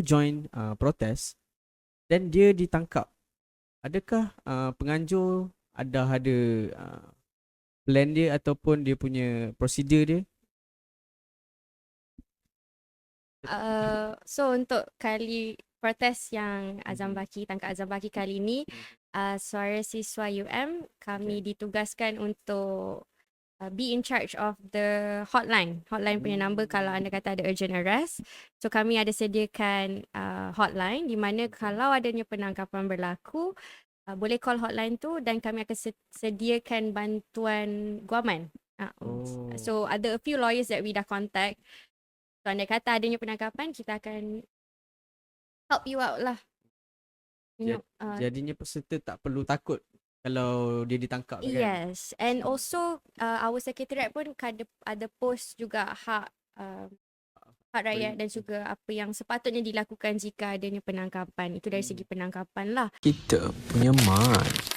join protes dan dia ditangkap. Adakah penganjur ada plan dia ataupun dia punya prosedur dia? So untuk kali protes yang Azam Baki, tangkap Azam Baki kali ni, Suara Siswa UM, kami ditugaskan untuk be in charge of the hotline punya number kalau anda kata ada urgent arrest. So kami ada sediakan hotline di mana kalau adanya penangkapan berlaku, boleh call hotline tu dan kami akan sediakan bantuan guaman. So ada a few lawyers that we dah contact. So anda kata adanya penangkapan, kita akan help you out lah. Jadinya peserta tak perlu takut kalau dia ditangkap kan? Yes, and also our secretariat pun ada post juga hak rakyat dan juga apa yang sepatutnya dilakukan jika adanya penangkapan. Itu dari segi penangkapan lah. Kita punya mat.